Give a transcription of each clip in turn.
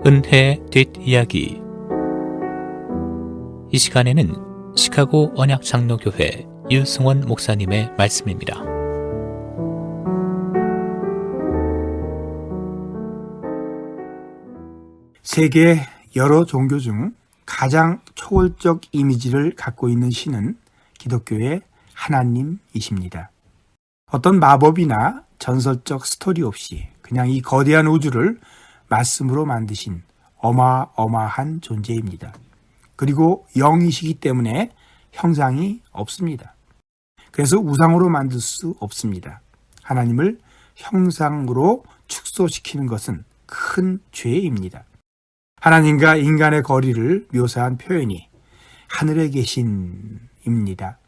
은혜의 뒷이야기. 이 시간에는 시카고 언약장로교회 유승원 목사님의 말씀입니다. 세계 여러 종교 중 가장 초월적 이미지를 갖고 있는 신은 기독교의 하나님이십니다. 어떤 마법이나 전설적 스토리 없이 그냥 이 거대한 우주를 말씀으로 만드신 어마어마한 존재입니다. 그리고 영이시기 때문에 형상이 없습니다. 그래서 우상으로 만들 수 없습니다. 하나님을 형상으로 축소시키는 것은 큰 죄입니다. 하나님과 인간의 거리를 묘사한 표현이 하늘에 계신입니다.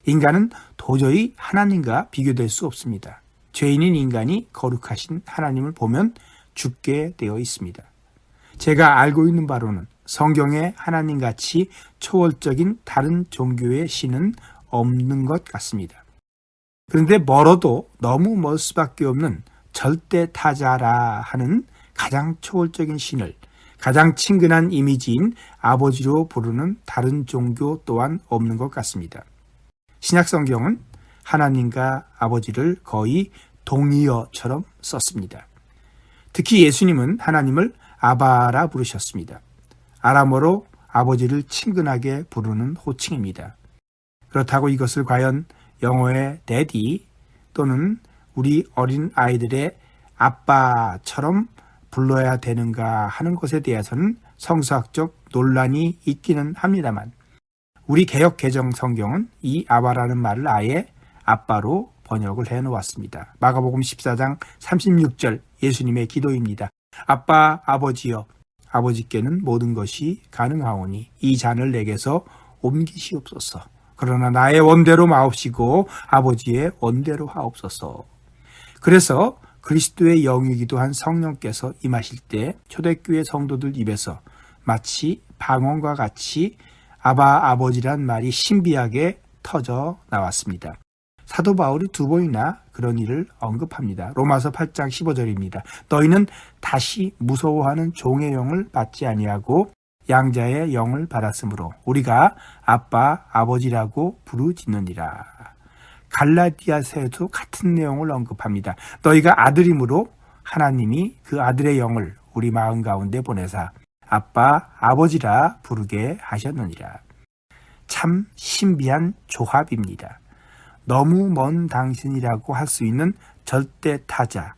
인간은 도저히 하나님과 비교될 수 없습니다. 죄인인 인간이 거룩하신 하나님을 보면 죽게 되어 있습니다. 제가 알고 있는 바로는 성경에 하나님같이 초월적인 다른 종교의 신은 없는 것 같습니다. 그런데 멀어도 너무 멀 수밖에 없는 절대타자라 하는 가장 초월적인 신을 가장 친근한 이미지인 아버지로 부르는 다른 종교 또한 없는 것 같습니다. 신약 성경은 하나님과 아버지를 거의 동의어처럼 썼습니다. 특히 예수님은 하나님을 아바라 부르셨습니다. 아람어로 아버지를 친근하게 부르는 호칭입니다. 그렇다고 이것을 과연 영어의 daddy 또는 우리 어린 아이들의 아빠처럼 불러야 되는가 하는 것에 대해서는 성서학적 논란이 있기는 합니다만 우리 개역 개정 성경은 이 아바라는 말을 아예 아빠로 번역을 해놓았습니다. 마가복음 14장 36절 예수님의 기도입니다. 아빠 아버지여 아버지께는 모든 것이 가능하오니 이 잔을 내게서 옮기시옵소서. 그러나 나의 원대로 마옵시고 아버지의 원대로 하옵소서. 그래서 그리스도의 영이기도 한 성령께서 임하실 때 초대교회 성도들 입에서 마치 방언과 같이 아바 아버지란 말이 신비하게 터져 나왔습니다. 사도 바울이 두 번이나 그런 일을 언급합니다. 로마서 8장 15절입니다. 너희는 다시 무서워하는 종의 영을 받지 아니하고 양자의 영을 받았으므로 우리가 아빠 아버지라고 부르짖느니라. 갈라디아서에도 같은 내용을 언급합니다. 너희가 아들이므로 하나님이 그 아들의 영을 우리 마음 가운데 보내사 아빠 아버지라 부르게 하셨느니라. 참 신비한 조합입니다. 너무 먼 당신이라고 할 수 있는 절대타자,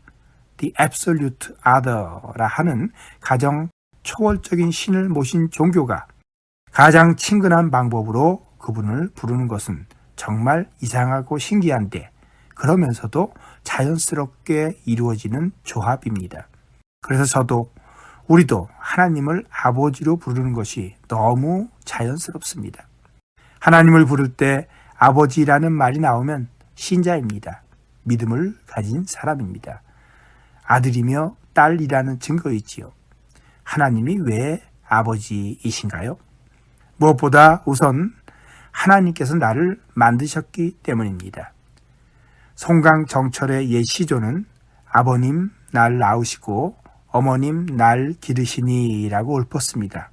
the absolute other라 하는 가장 초월적인 신을 모신 종교가 가장 친근한 방법으로 그분을 부르는 것은 정말 이상하고 신기한데 그러면서도 자연스럽게 이루어지는 조합입니다. 그래서 우리도 하나님을 아버지로 부르는 것이 너무 자연스럽습니다. 하나님을 부를 때 아버지라는 말이 나오면 신자입니다. 믿음을 가진 사람입니다. 아들이며 딸이라는 증거이지요. 하나님이 왜 아버지이신가요? 무엇보다 우선 하나님께서 나를 만드셨기 때문입니다. 송강정철의 옛 시조는 아버님 날 낳으시고 어머님 날 기르시니라고 읊었습니다.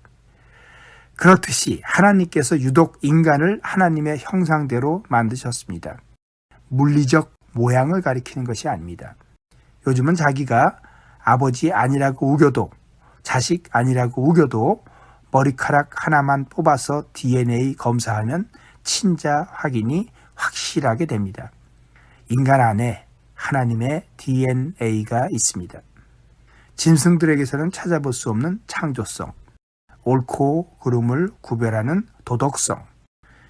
그렇듯이 하나님께서 유독 인간을 하나님의 형상대로 만드셨습니다. 물리적 모양을 가리키는 것이 아닙니다. 요즘은 자기가 아버지 아니라고 우겨도 자식 아니라고 우겨도 머리카락 하나만 뽑아서 DNA 검사하면 친자 확인이 확실하게 됩니다. 인간 안에 하나님의 DNA가 있습니다. 짐승들에게서는 찾아볼 수 없는 창조성, 옳고 그름을 구별하는 도덕성,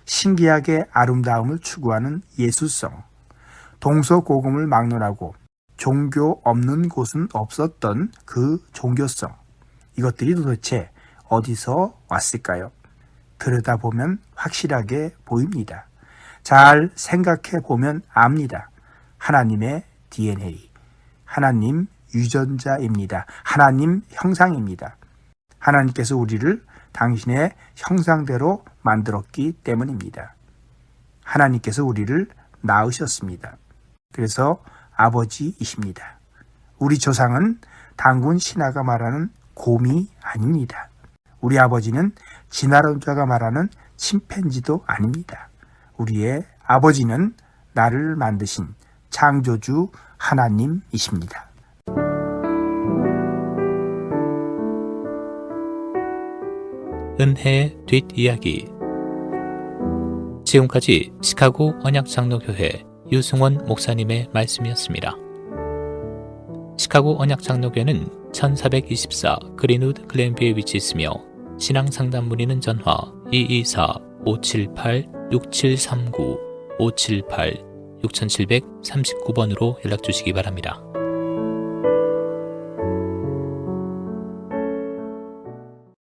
신기하게 아름다움을 추구하는 예술성, 동서고금을 막론하고 종교 없는 곳은 없었던 그 종교성, 이것들이 도대체 어디서 왔을까요? 들여다보면 확실하게 보입니다. 잘 생각해 보면 압니다. 하나님의 DNA, 하나님 유전자입니다. 하나님 형상입니다. 하나님께서 우리를 당신의 형상대로 만들었기 때문입니다. 하나님께서 우리를 낳으셨습니다. 그래서 아버지이십니다. 우리 조상은 단군 신하가 말하는 곰이 아닙니다. 우리 아버지는 진화론자가 말하는 침팬지도 아닙니다. 우리의 아버지는 나를 만드신 창조주 하나님이십니다. 은혜의 뒷이야기. 지금까지 시카고 언약장로교회 유승원 목사님의 말씀이었습니다. 시카고 언약장로교회는 1424 그린우드 글렌비에 위치했으며 신앙상담 문의는 전화 224-578-6739 578-6739번으로 연락주시기 바랍니다.